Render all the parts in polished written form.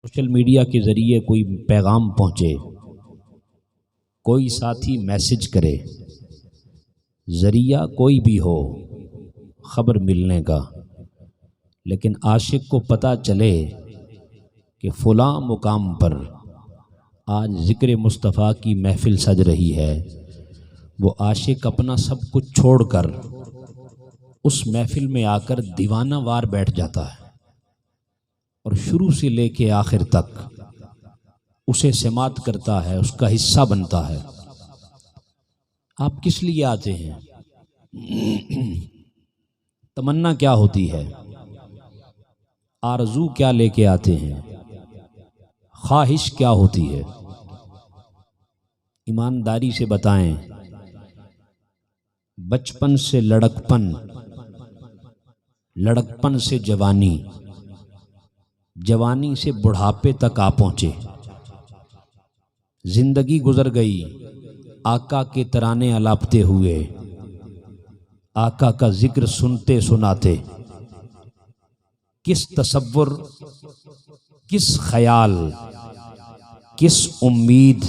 Social media کے ذریعے کوئی پیغام پہنچے، کوئی ساتھی میسج کرے، ذریعہ کوئی بھی ہو خبر ملنے کا، لیکن عاشق کو پتہ چلے کہ فلاں مقام پر آج ذکر مصطفیٰ کی محفل سج رہی ہے، وہ عاشق اپنا سب کچھ چھوڑ کر اس محفل میں آ کر دیوانہ وار بیٹھ جاتا ہے اور شروع سے لے کے آخر تک اسے سماعت کرتا ہے، اس کا حصہ بنتا ہے۔ آپ کس لیے آتے ہیں؟ تمنا کیا ہوتی ہے؟ آرزو کیا لے کے آتے ہیں؟ خواہش کیا ہوتی ہے؟ ایمانداری سے بتائیں۔ بچپن سے لڑکپن، لڑکپن سے جوانی، جوانی سے بڑھاپے تک آ پہنچے، زندگی گزر گئی آقا کے ترانے الاپتے ہوئے، آقا کا ذکر سنتے سناتے۔ کس تصور، کس خیال، کس امید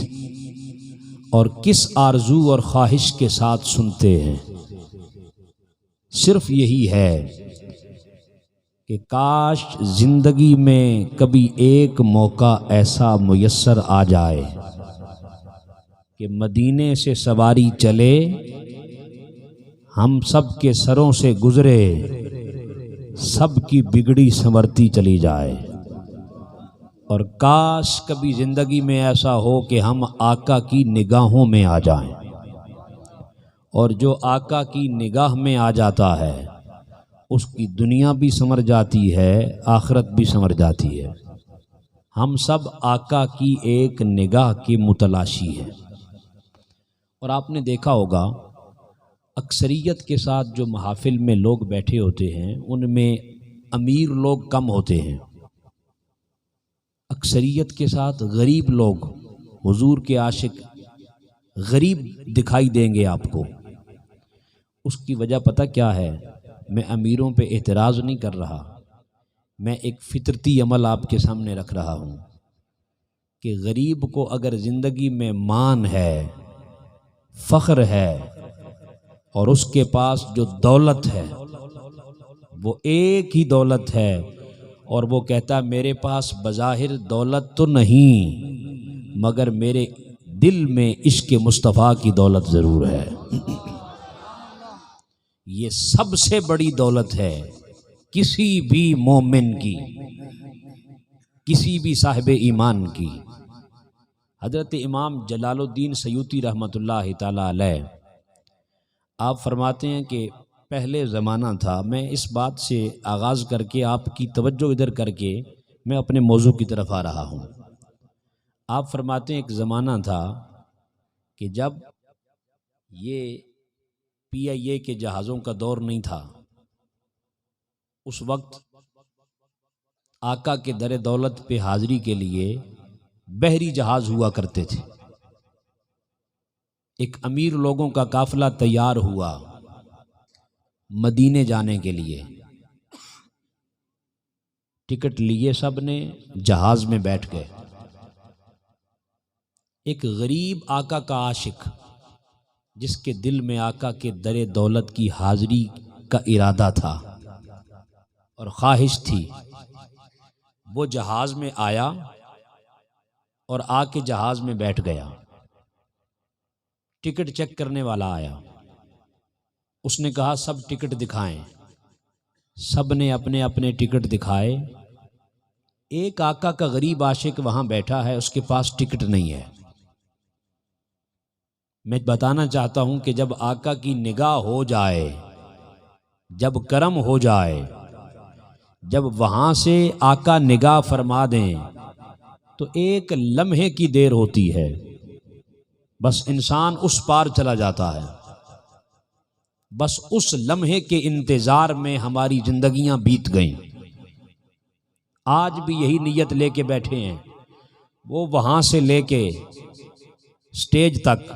اور کس آرزو اور خواہش کے ساتھ سنتے ہیں؟ صرف یہی ہے کہ کاش زندگی میں کبھی ایک موقع ایسا میسر آ جائے کہ مدینے سے سواری چلے، ہم سب کے سروں سے گزرے، سب کی بگڑی سنورتی چلی جائے۔ اور کاش کبھی زندگی میں ایسا ہو کہ ہم آقا کی نگاہوں میں آ جائیں، اور جو آقا کی نگاہ میں آ جاتا ہے اس کی دنیا بھی سنور جاتی ہے، آخرت بھی سنور جاتی ہے۔ ہم سب آقا کی ایک نگاہ کے متلاشی ہیں۔ اور آپ نے دیکھا ہوگا اکثریت کے ساتھ جو محافل میں لوگ بیٹھے ہوتے ہیں ان میں امیر لوگ کم ہوتے ہیں، اکثریت کے ساتھ غریب لوگ، حضور کے عاشق غریب دکھائی دیں گے آپ کو۔ اس کی وجہ پتہ کیا ہے؟ میں امیروں پہ اعتراض نہیں کر رہا، میں ایک فطرتی عمل آپ کے سامنے رکھ رہا ہوں کہ غریب کو اگر زندگی میں مان ہے، فخر ہے، اور اس کے پاس جو دولت ہے وہ ایک ہی دولت ہے، اور وہ کہتا ہے میرے پاس بظاہر دولت تو نہیں مگر میرے دل میں عشق مصطفیٰ کی دولت ضرور ہے۔ یہ سب سے بڑی دولت ہے کسی بھی مومن کی، کسی بھی صاحب ایمان کی۔ حضرت امام جلال الدین سیوطی رحمۃ اللہ تعالی علیہ آپ فرماتے ہیں کہ پہلے زمانہ تھا، میں اس بات سے آغاز کر کے آپ کی توجہ ادھر کر کے میں اپنے موضوع کی طرف آ رہا ہوں۔ آپ فرماتے ہیں ایک زمانہ تھا کہ جب یہ PIA کے جہازوں کا دور نہیں تھا، اس وقت آقا کے در دولت پہ حاضری کے لیے بحری جہاز ہوا کرتے تھے۔ ایک امیر لوگوں کا قافلہ تیار ہوا مدینے جانے کے لیے، ٹکٹ لیے سب نے، جہاز میں بیٹھ گئے۔ ایک غریب آقا کا عاشق جس کے دل میں آقا کے در دولت کی حاضری کا ارادہ تھا اور خواہش تھی، وہ جہاز میں آیا اور آ کے جہاز میں بیٹھ گیا۔ ٹکٹ چیک کرنے والا آیا، اس نے کہا سب ٹکٹ دکھائیں۔ سب نے اپنے اپنے ٹکٹ دکھائے۔ ایک آقا کا غریب عاشق وہاں بیٹھا ہے، اس کے پاس ٹکٹ نہیں ہے۔ میں بتانا چاہتا ہوں کہ جب آقا کی نگاہ ہو جائے، جب کرم ہو جائے، جب وہاں سے آقا نگاہ فرما دیں تو ایک لمحے کی دیر ہوتی ہے، بس انسان اس پار چلا جاتا ہے۔ بس اس لمحے کے انتظار میں ہماری زندگیاں بیت گئیں۔ آج بھی یہی نیت لے کے بیٹھے ہیں، وہ وہاں سے لے کے سٹیج تک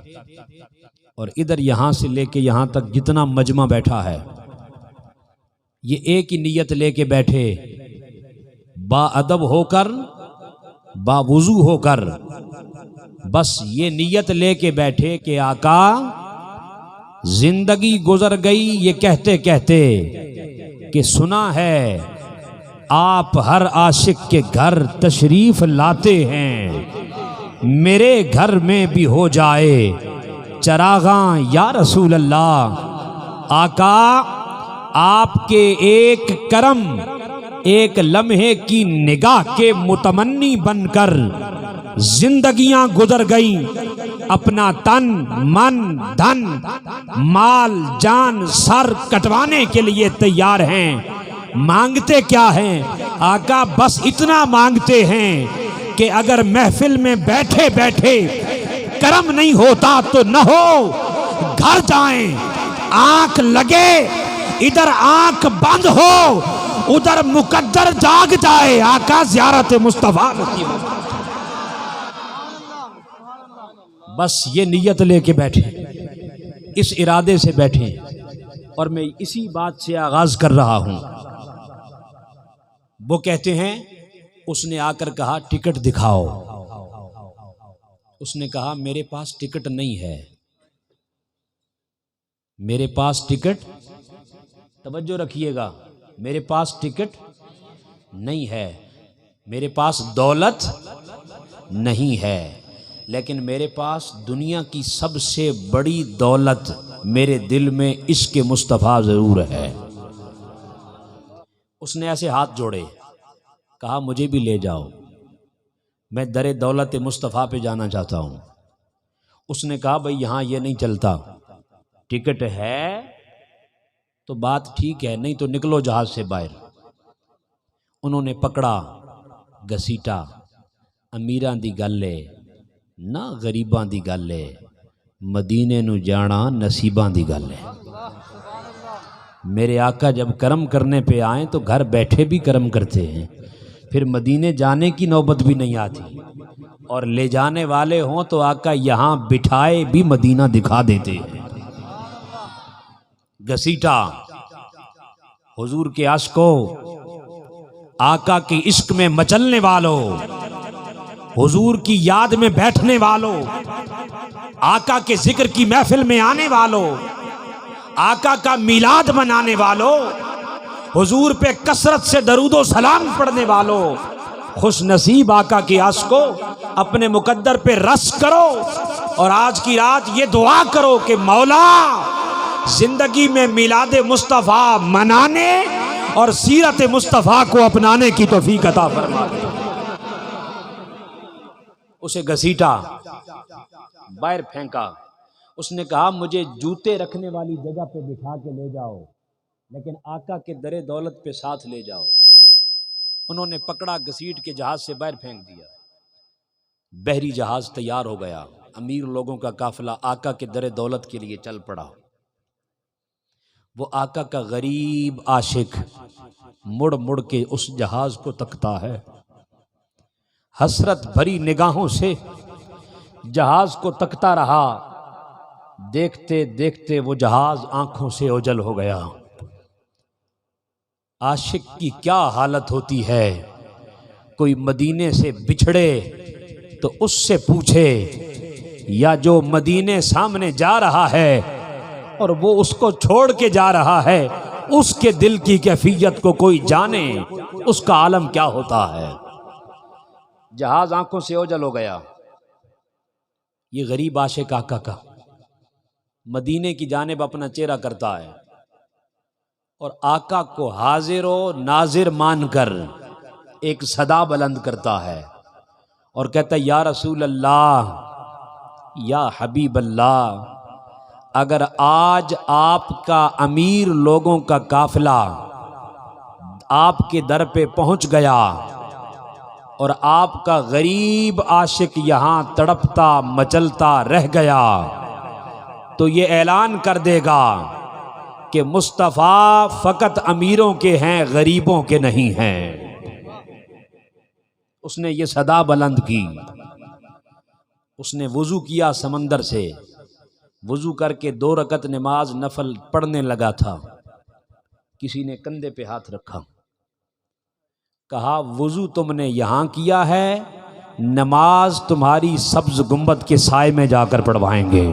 اور ادھر یہاں سے لے کے یہاں تک جتنا مجمع بیٹھا ہے، یہ ایک ہی نیت لے کے بیٹھے، با ادب ہو کر باوضو ہو کر بس یہ نیت لے کے بیٹھے کہ آقا زندگی گزر گئی یہ کہتے کہتے کہ سنا ہے آپ ہر عاشق کے گھر تشریف لاتے ہیں، میرے گھر میں بھی ہو جائے چراغاں یا رسول اللہ۔ آقا آپ کے ایک کرم، ایک لمحے کی نگاہ کے متمنی بن کر زندگیاں گزر گئیں، اپنا تن من دھن مال جان سر کٹوانے کے لیے تیار ہیں۔ مانگتے کیا ہیں آقا؟ بس اتنا مانگتے ہیں کہ اگر محفل میں بیٹھے بیٹھے کرم نہیں ہوتا تو نہ ہو گھر جائیں، آنکھ لگے ادھر آنکھ بند ہو ادھر مقدر جاگ جائے، آقا زیارت مصطفیٰ نصیب ہو۔ بس یہ نیت لے کے بیٹھے، اس ارادے سے بیٹھے، اور میں اسی بات سے آغاز کر رہا ہوں۔ وہ کہتے ہیں اس نے آ کر کہا ٹکٹ دکھاؤ۔ اس نے کہا میرے پاس ٹکٹ نہیں ہے، میرے پاس ٹکٹ، توجہ رکھیے گا، میرے پاس ٹکٹ نہیں ہے، میرے پاس دولت نہیں ہے، لیکن میرے پاس دنیا کی سب سے بڑی دولت میرے دل میں عشق مصطفیٰ ضرور ہے۔ اس نے ایسے ہاتھ جوڑے، کہا مجھے بھی لے جاؤ، میں در دولت مصطفیٰ پہ جانا چاہتا ہوں۔ اس نے کہا بھئی یہاں یہ نہیں چلتا، ٹکٹ ہے تو بات ٹھیک ہے، نہیں تو نکلو جہاز سے باہر۔ انہوں نے پکڑا گھسیٹا، امیراں دی گل ہے نہ غریباں دی گل ہے، مدینے نو جانا نصیباں دی گل ہے۔ میرے آقا جب کرم کرنے پہ آئیں تو گھر بیٹھے بھی کرم کرتے ہیں، پھر مدینے جانے کی نوبت بھی نہیں آتی، اور لے جانے والے ہوں تو آقا یہاں بٹھائے بھی مدینہ دکھا دیتے ہیں۔ گھسیٹا، حضور کے عاشقوں، آقا کی عشق میں مچلنے والوں، حضور کی یاد میں بیٹھنے والوں، آقا کے ذکر کی محفل میں آنے والوں، آقا کا میلاد منانے والوں، حضور پہ کثرت سے درود و سلام پڑھنے والوں، خوش نصیب آقا کے عاشقوں، اپنے مقدر پہ رس کرو، اور آج کی رات یہ دعا کرو کہ مولا زندگی میں میلاد مصطفیٰ منانے اور سیرت مصطفیٰ کو اپنانے کی توفیق عطا فرما دے۔ اسے گھسیٹا، باہر پھینکا۔ اس نے کہا مجھے جوتے رکھنے والی جگہ پہ بٹھا کے لے جاؤ، لیکن آقا کے در دولت پہ ساتھ لے جاؤ۔ انہوں نے پکڑا، گھسیٹ کے جہاز سے باہر پھینک دیا۔ بحری جہاز تیار ہو گیا، امیر لوگوں کا قافلہ آقا کے در دولت کے لیے چل پڑا۔ وہ آقا کا غریب عاشق مڑ مڑ کے اس جہاز کو تکتا ہے، حسرت بھری نگاہوں سے جہاز کو تکتا رہا۔ دیکھتے دیکھتے وہ جہاز آنکھوں سے اوجھل ہو گیا۔ عاشق کی کیا حالت ہوتی ہے، کوئی مدینے سے بچھڑے تو اس سے پوچھے، یا جو مدینے سامنے جا رہا ہے اور وہ اس کو چھوڑ کے جا رہا ہے، اس کے دل کی کیفیت کو کوئی جانے، اس کا عالم کیا ہوتا ہے۔ جہاز آنکھوں سے اوجھل ہو گیا۔ یہ غریب عاشق آقا کا مدینے کی جانب اپنا چہرہ کرتا ہے، اور آقا کو حاضر و ناظر مان کر ایک صدا بلند کرتا ہے اور کہتا ہے یا رسول اللہ، یا حبیب اللہ، اگر آج آپ کا امیر لوگوں کا قافلہ آپ کے در پہ پہنچ گیا اور آپ کا غریب عاشق یہاں تڑپتا مچلتا رہ گیا، تو یہ اعلان کر دے گا کہ مصطفیٰ فقط امیروں کے ہیں، غریبوں کے نہیں ہیں۔ اس نے یہ صدا بلند کی۔ اس نے وضو کیا سمندر سے، وضو کر کے 2 رکعت نماز نفل پڑھنے لگا تھا۔ کسی نے کندھے پہ ہاتھ رکھا، کہا وضو تم نے یہاں کیا ہے نماز تمہاری سبز گنبد کے سائے میں جا کر پڑھوائیں گے۔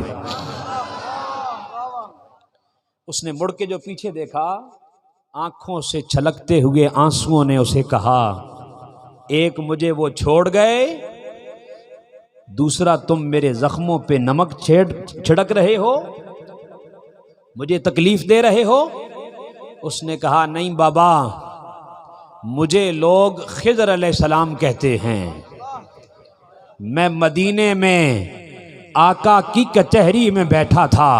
اس نے مڑ کے جو پیچھے دیکھا، آنکھوں سے چھلکتے ہوئے آنسوؤں نے اسے کہا، ایک مجھے وہ چھوڑ گئے، دوسرا تم میرے زخموں پہ نمک چھڑک رہے ہو، مجھے تکلیف دے رہے ہو۔ اس نے کہا، نہیں بابا، مجھے لوگ خضر علیہ السلام کہتے ہیں، میں مدینے میں آقا کی کچہری میں بیٹھا تھا،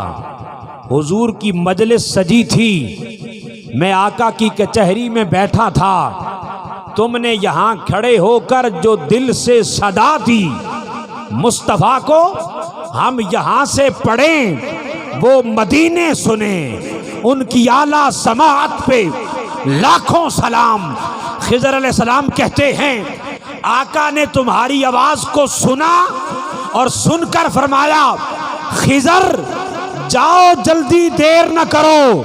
حضور کی مجلس سجی تھی، میں آقا کی کچہری میں بیٹھا تھا، تم نے یہاں کھڑے ہو کر جو دل سے صدا دی مصطفیٰ کو ہم یہاں سے پڑھیں، وہ مدینے سنیں، ان کی اعلیٰ سماعت پہ لاکھوں سلام۔ خضر علیہ السلام کہتے ہیں، آقا نے تمہاری آواز کو سنا اور سن کر فرمایا، خضر جاؤ، جلدی دیر نہ کرو،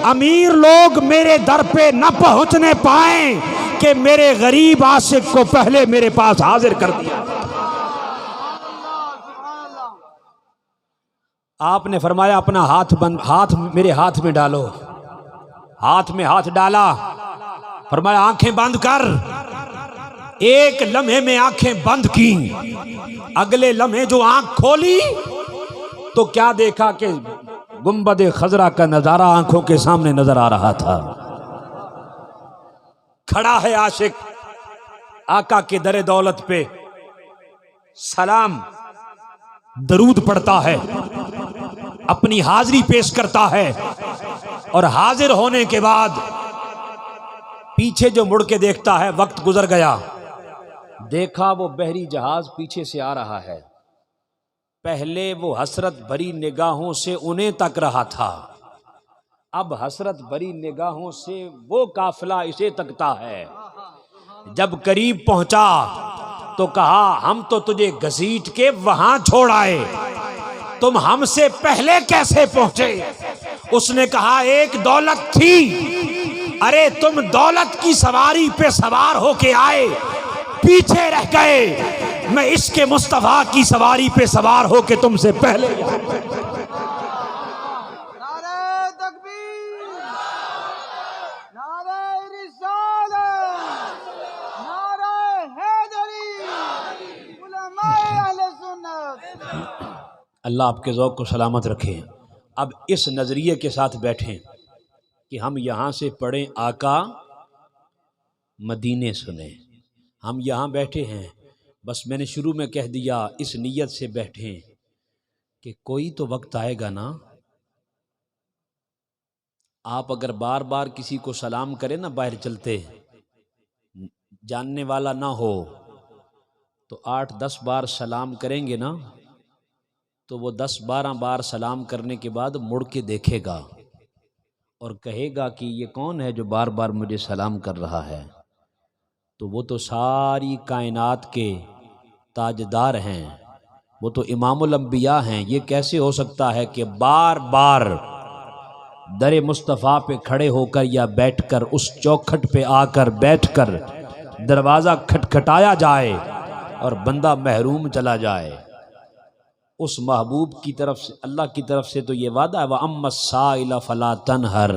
امیر لوگ میرے در پہ نہ پہنچنے پائیں کہ میرے غریب عاشق کو پہلے میرے پاس حاضر کر دیا۔ آپ نے فرمایا، اپنا ہاتھ میرے ہاتھ میں ڈالو۔ ہاتھ میں ہاتھ ڈالا، فرمایا آنکھیں بند کر۔ ایک لمحے میں آنکھیں بند کی، اگلے لمحے جو آنکھ کھولی تو کیا دیکھا کہ گنبد خضرا کا نظارہ آنکھوں کے سامنے نظر آ رہا تھا۔ کھڑا ہے عاشق آقا کے در دولت پہ، سلام درود پڑھتا ہے، اپنی حاضری پیش کرتا ہے، اور حاضر ہونے کے بعد پیچھے جو مڑ کے دیکھتا ہے، وقت گزر گیا، دیکھا وہ بحری جہاز پیچھے سے آ رہا ہے۔ پہلے وہ حسرت بھری نگاہوں سے انہیں تک رہا تھا، اب حسرت بھری نگاہوں سے وہ قافلہ اسے تکتا ہے۔ جب قریب پہنچا تو کہا، ہم تو تجھے گھسیٹ کے وہاں چھوڑ آئے، تم ہم سے پہلے کیسے پہنچے؟ اس نے کہا، ایک دولت تھی، ارے تم دولت کی سواری پہ سوار ہو کے آئے، پیچھے رہ گئے، میں عشق مصطفیٰ کی سواری پہ سوار ہو کے تم سے پہلے۔ نعرہ تکبیر، نعرہ رسالت، نعرہ حیدری، علماء اہل سنت۔ اللہ آپ کے ذوق کو سلامت رکھے۔ اب اس نظریے کے ساتھ بیٹھیں کہ ہم یہاں سے پڑھیں آقا مدینے سنیں۔ ہم یہاں بیٹھے ہیں، بس میں نے شروع میں کہہ دیا، اس نیت سے بیٹھیں کہ کوئی تو وقت آئے گا نا، آپ اگر بار بار کسی کو سلام کریں نا، باہر چلتے جاننے والا نہ ہو تو 8-10 بار سلام کریں گے نا، تو وہ 10-12 بار سلام کرنے کے بعد مڑ کے دیکھے گا اور کہے گا کہ یہ کون ہے جو بار بار مجھے سلام کر رہا ہے؟ تو وہ تو ساری کائنات کے تاجدار ہیں، وہ تو امام الانبیاء ہیں، یہ کیسے ہو سکتا ہے کہ بار بار در مصطفیٰ پہ کھڑے ہو کر یا بیٹھ کر، اس چوکھٹ پہ آ کر بیٹھ کر دروازہ کھٹکھٹایا جائے اور بندہ محروم چلا جائے؟ اس محبوب کی طرف سے، اللہ کی طرف سے تو یہ وعدہ ہے، وَأَمَّا السَّائِلَ فَلَا تَنْهَرْ،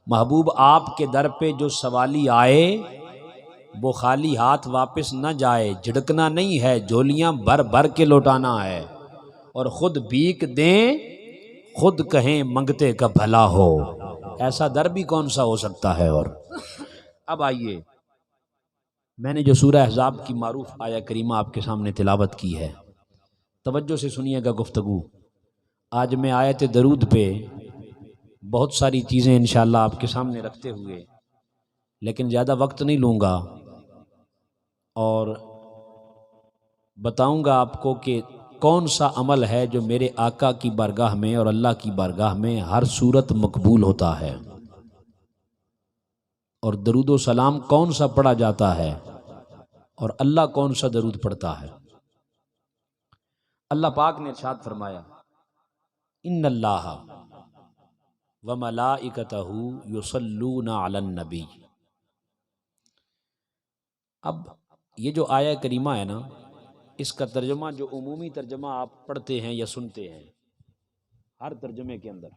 محبوب آپ کے در پہ جو سوالی آئے وہ خالی ہاتھ واپس نہ جائے، جھڑکنا نہیں ہے، جھولیاں بھر بھر کے لوٹانا ہے، اور خود بھیک دیں، خود کہیں منگتے کا بھلا ہو۔ ایسا در بھی کون سا ہو سکتا ہے؟ اور اب آئیے، میں نے جو سورہ احزاب کی معروف آیہ کریمہ آپ کے سامنے تلاوت کی ہے، توجہ سے سنیے گا گفتگو۔ آج میں آیت درود پہ بہت ساری چیزیں انشاءاللہ آپ کے سامنے رکھتے ہوئے، لیکن زیادہ وقت نہیں لوں گا، اور بتاؤں گا آپ کو کہ کون سا عمل ہے جو میرے آقا کی بارگاہ میں اور اللہ کی بارگاہ میں ہر صورت مقبول ہوتا ہے، اور درود و سلام کون سا پڑھا جاتا ہے، اور اللہ کون سا درود پڑھتا ہے۔ اللہ پاک نے ارشاد فرمایا، ان اللہ وملائکتہ یصلون علی النبی۔ اب یہ جو آیہ کریمہ ہے نا، اس کا ترجمہ جو عمومی ترجمہ آپ پڑھتے ہیں یا سنتے ہیں ہر ترجمے کے اندر،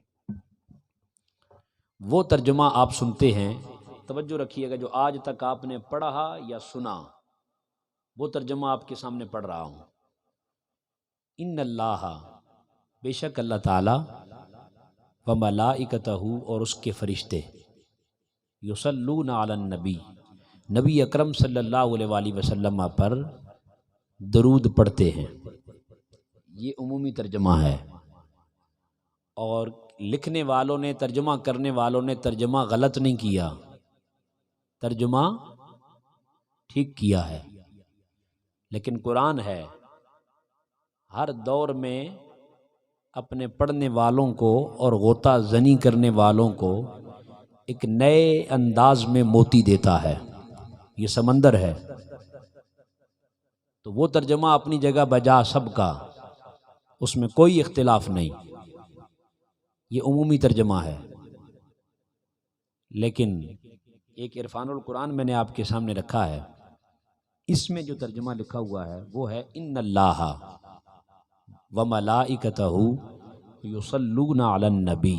وہ ترجمہ آپ سنتے ہیں، توجہ رکھیے گا، جو آج تک آپ نے پڑھا یا سنا وہ ترجمہ آپ کے سامنے پڑھ رہا ہوں۔ ان اللہ، بے شک اللہ تعالی، و ملائکتہ، اور اس کے فرشتے، یصلون علی النبی، نبی اکرم صلی اللہ علیہ وآلہ وسلم پر درود پڑھتے ہیں۔ یہ عمومی ترجمہ ہے، اور لکھنے والوں نے، ترجمہ کرنے والوں نے ترجمہ غلط نہیں کیا، ترجمہ ٹھیک کیا ہے۔ لیکن قرآن ہے، ہر دور میں اپنے پڑھنے والوں کو اور غوطہ زنی کرنے والوں کو ایک نئے انداز میں موتی دیتا ہے۔ یہ سمندر ہے، تو وہ ترجمہ اپنی جگہ بجا سب کا، اس میں کوئی اختلاف نہیں، یہ عمومی ترجمہ ہے۔ لیکن ایک عرفان القرآن میں نے آپ کے سامنے رکھا ہے، اس میں جو ترجمہ لکھا ہوا ہے وہ ہے ان اللہ و ملائکتہ یصلون علی النبی۔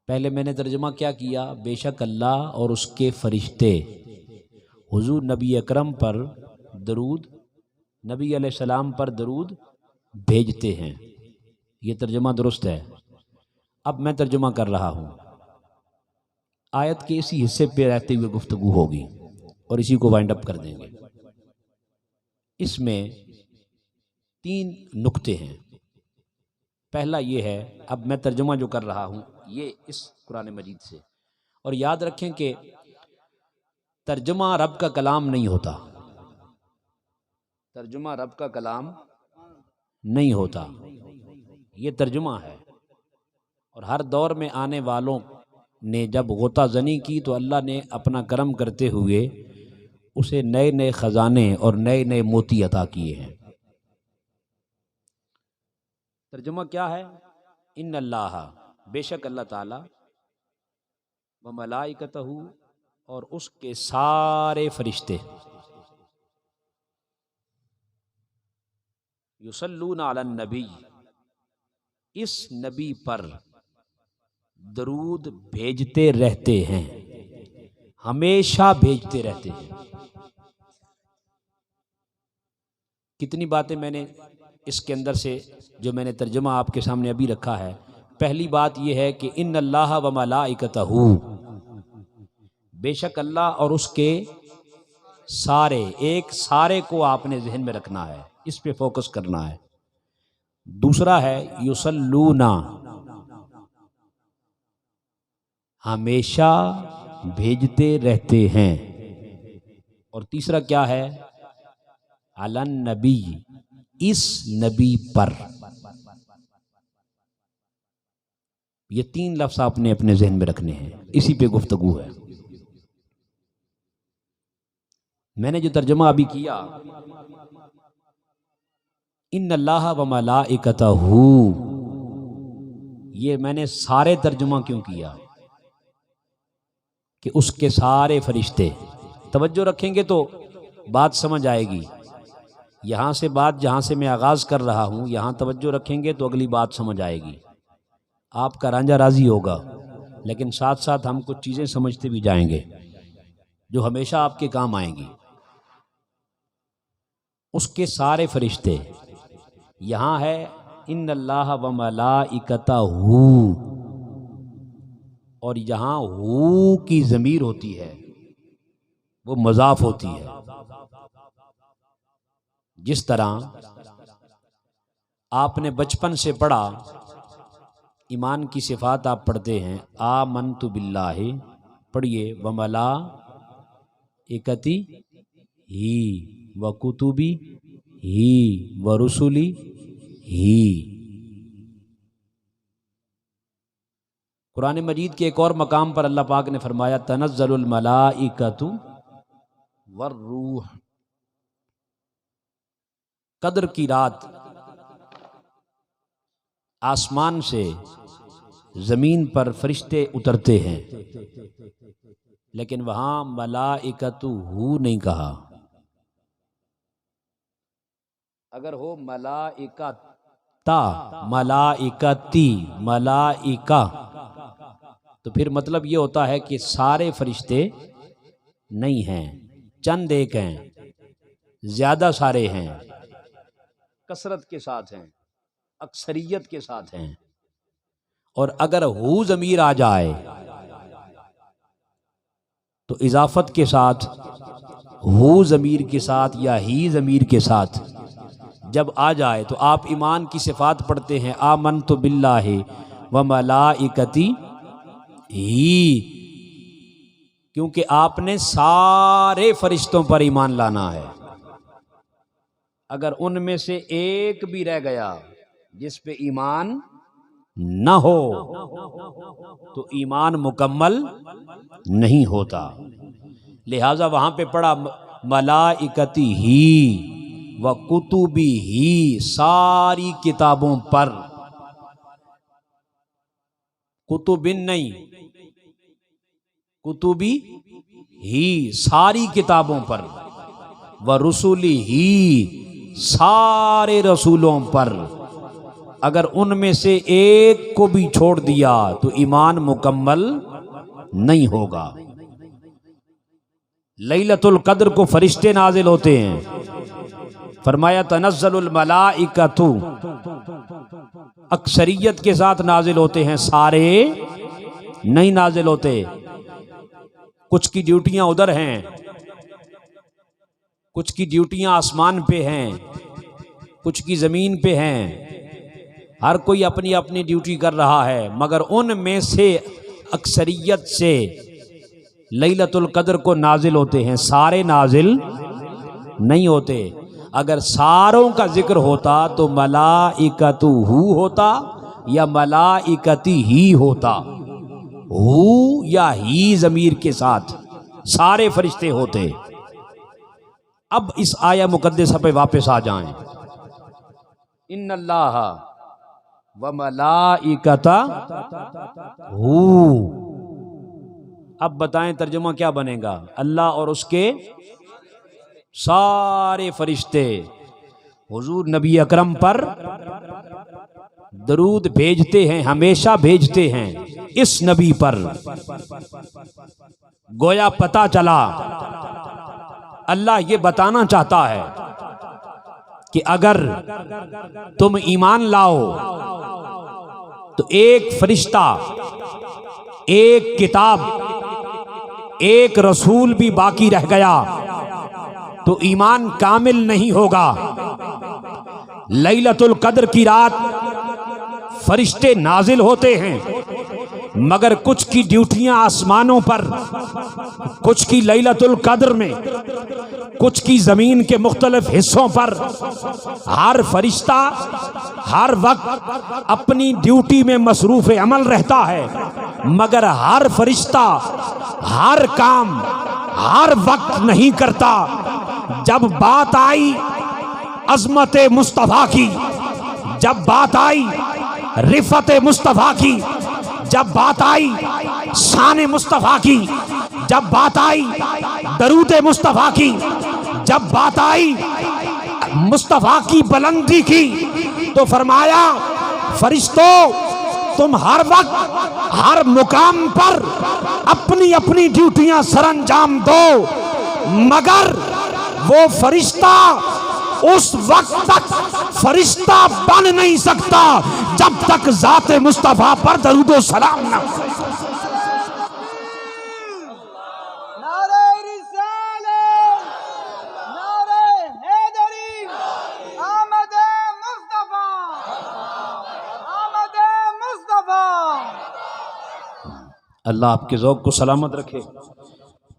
پہلے میں نے ترجمہ کیا کیا؟ بے شک اللہ اور اس کے فرشتے حضور نبی اکرم پر درود، نبی علیہ السلام پر درود بھیجتے ہیں۔ یہ ترجمہ درست ہے۔ اب میں ترجمہ کر رہا ہوں، آیت کے اسی حصے پہ رہتے ہوئے گفتگو ہوگی اور اسی کو وائنڈ اپ کر دیں گے۔ اس میں 3 نکتے ہیں۔ پہلا یہ ہے، اب میں ترجمہ جو کر رہا ہوں یہ اس قرآن مجید سے، اور یاد رکھیں کہ ترجمہ رب کا کلام نہیں ہوتا، ترجمہ رب کا کلام نہیں ہوتا، یہ ترجمہ ہے۔ اور ہر دور میں آنے والوں نے جب غوطہ زنی کی تو اللہ نے اپنا کرم کرتے ہوئے اسے نئے نئے خزانے اور نئے نئے موتی عطا کیے ہیں۔ ترجمہ کیا ہے؟ ان اللہ، بے شک اللہ تعالی، و ملائکتہ، اور اس کے سارے فرشتے، یصلون علی النبی، اس نبی پر درود بھیجتے رہتے ہیں، ہمیشہ بھیجتے رہتے ہیں۔ کتنی باتیں میں نے اس کے اندر سے جو میں نے ترجمہ آپ کے سامنے ابھی رکھا ہے۔ پہلی بات یہ ہے کہ ان اللہ و ملائکتہ، بے شک اللہ اور اس کے سارے، ایک سارے کو آپ نے ذہن میں رکھنا ہے، اس پہ فوکس کرنا ہے۔ دوسرا ہے یصلون، ہمیشہ بھیجتے رہتے ہیں۔ اور تیسرا کیا ہے؟ علی النبی، اس نبی پر۔ یہ 3 لفظ آپ نے اپنے ذہن میں رکھنے ہیں، اسی پہ گفتگو ہے۔ میں نے جو ترجمہ ابھی کیا، ان اللہ و ملائکتہ، یہ میں نے سارے ترجمہ کیوں کیا؟ کہ اس کے سارے فرشتے، توجہ رکھیں گے تو بات سمجھ آئے گی۔ یہاں سے بات، جہاں سے میں آغاز کر رہا ہوں، یہاں توجہ رکھیں گے تو اگلی بات سمجھ آئے گی، آپ کا رانجھا راضی ہوگا۔ لیکن ساتھ ساتھ ہم کچھ چیزیں سمجھتے بھی جائیں گے جو ہمیشہ آپ کے کام آئیں گی۔ اس کے سارے فرشتے، یہاں ہے ان اللہ و ملائکتہ، اور یہاں ہو کی ضمیر ہوتی ہے، وہ مضاف ہوتی ہے۔ جس طرح آپ نے بچپن سے پڑھا، ایمان کی صفات آپ پڑھتے ہیں، آمنت باللہ، پڑھیے، وملائکتہ ہی، وکتبہ ہی، ورسلہ ہی۔ قرآن مجید کے ایک اور مقام پر اللہ پاک نے فرمایا تنزل الملائکۃ والروح، قدر کی رات آسمان سے زمین پر فرشتے اترتے ہیں، لیکن وہاں ملائکۃ ہو نہیں کہا، اگر ہو ملائکتا، ملائکتی، ملائکہ، تو پھر مطلب یہ ہوتا ہے کہ سارے فرشتے نہیں ہیں، چند ایک ہیں، زیادہ سارے ہیں، کثرت کے ساتھ ہیں، اکثریت کے ساتھ ہیں۔ اور اگر ہو ضمیر آ جائے تو اضافت کے ساتھ، ہو ضمیر کے ساتھ یا ہی ضمیر کے ساتھ جب آ جائے تو آپ ایمان کی صفات پڑھتے ہیں، آمنت باللہ و ملائکتی ہی، کیونکہ آپ نے سارے فرشتوں پر ایمان لانا ہے۔ اگر ان میں سے ایک بھی رہ گیا جس پہ ایمان نہ ہو تو ایمان مکمل نہیں ہوتا۔ لہذا وہاں پہ پڑھا ملائکتی ہی و کتبی ہی، ساری کتابوں پر، کتبن نہیں، کتبی ہی، ساری کتابوں پر، و رسولی ہی، سارے رسولوں پر۔ اگر ان میں سے ایک کو بھی چھوڑ دیا تو ایمان مکمل نہیں ہوگا۔ لیلۃ القدر کو فرشتے نازل ہوتے ہیں، فرمایا تنزل الملائکۃ، اکثریت کے ساتھ نازل ہوتے ہیں، سارے نہیں نازل ہوتے۔ کچھ کی ڈیوٹیاں ادھر ہیں، کچھ کی ڈیوٹیاں آسمان پہ ہیں، کچھ کی زمین پہ ہیں، ہر کوئی اپنی اپنی ڈیوٹی کر رہا ہے، مگر ان میں سے اکثریت سے لیلۃ القدر کو نازل ہوتے ہیں، سارے نازل نہیں ہوتے۔ اگر ساروں کا ذکر ہوتا تو ملائکتہ ہوتا یا ملائکتی ہی ہوتا، ہو یا ہی ضمیر کے ساتھ سارے فرشتے ہوتے۔ اب اس آیہ مقدسہ پہ واپس آ جائیں، ان اللہ و ملائکتہ ہو، اب بتائیں ترجمہ کیا بنے گا؟ اللہ اور اس کے سارے فرشتے حضور نبی اکرم پر درود بھیجتے ہیں، ہمیشہ بھیجتے ہیں اس نبی پر۔ گویا پتہ چلا اللہ یہ بتانا چاہتا ہے کہ اگر تم ایمان لاؤ تو ایک فرشتہ، ایک کتاب، ایک رسول بھی باقی رہ گیا تو ایمان کامل نہیں ہوگا۔ لیلۃ القدر کی رات فرشتے نازل ہوتے ہیں، مگر کچھ کی ڈیوٹیاں آسمانوں پر، کچھ کی لیلۃ القدر میں، کچھ کی زمین کے مختلف حصوں پر۔ ہر فرشتہ ہر وقت اپنی ڈیوٹی میں مصروف عمل رہتا ہے، مگر ہر فرشتہ ہر کام ہر وقت نہیں کرتا۔ جب بات آئی عظمت مصطفیٰ کی، جب بات آئی رفعت مصطفیٰ کی، جب بات آئی شان مصطفیٰ کی، جب بات آئی درود مصطفیٰ کی، جب بات آئی مصطفیٰ کی بلندی کی، تو فرمایا فرشتوں تم ہر وقت ہر مقام پر اپنی اپنی ڈیوٹیاں سر انجام دو، مگر وہ فرشتہ اس وقت تک فرشتہ بن نہیں سکتا جب تک ذات مصطفیٰ پر درود و سلام نہ ہو۔ نعرہ رسالت، نعرہ حیدری، آمد مصطفیٰ، آمد مصطفیٰ۔ اللہ آپ کے ذوق کو سلامت رکھے۔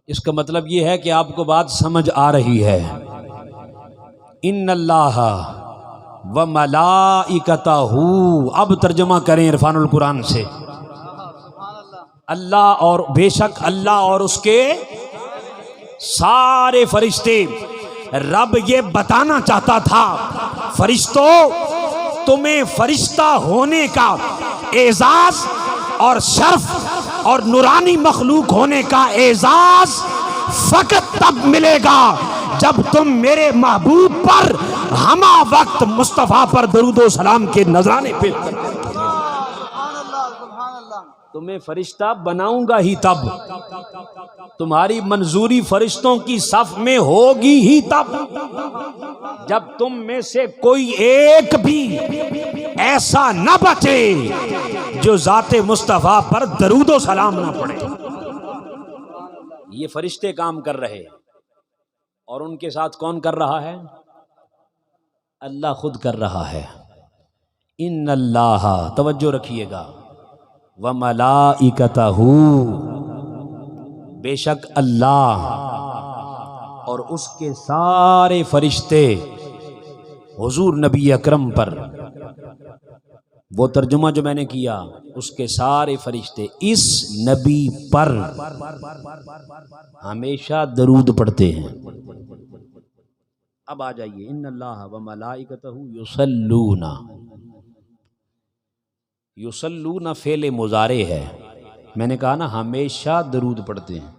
اس کا مطلب یہ ہے کہ آپ کو بات سمجھ آ رہی ہے۔ ان اللہ و ملائکتہ، اب ترجمہ کریں عرفان القرآن سے۔ اللہ اور بے شک اللہ اور اس کے سارے فرشتے۔ رب یہ بتانا چاہتا تھا فرشتوں تمہیں فرشتہ ہونے کا اعزاز اور شرف اور نورانی مخلوق ہونے کا اعزاز فقط تب ملے گا جب تم میرے محبوب پر ہما وقت مصطفیٰ پر درود و سلام کے نذرانے پیش کرتے ہیں۔ سبحان اللہ سبحان اللہ۔ تمہیں فرشتہ بناؤں گا ہی تب، تمہاری منظوری فرشتوں کی صف میں ہوگی ہی تب جب تم میں سے کوئی ایک بھی ایسا نہ بچے جو ذات مصطفیٰ پر درود و سلام نہ پڑھے۔ یہ فرشتے کام کر رہے اور ان کے ساتھ کون کر رہا ہے؟ اللہ خود کر رہا ہے۔ ان اللہ، توجہ رکھیے گا، وملائکتہ، بے شک اللہ اور اس کے سارے فرشتے حضور نبی اکرم پر، وہ ترجمہ جو میں نے کیا، اس کے سارے فرشتے اس نبی پر ہمیشہ درود پڑھتے ہیں۔ اب آ جائیے، ان اللہ وملائکتہ یصلون، یصلون فعل مضارع ہے، میں نے کہا نا ہمیشہ درود پڑھتے ہیں۔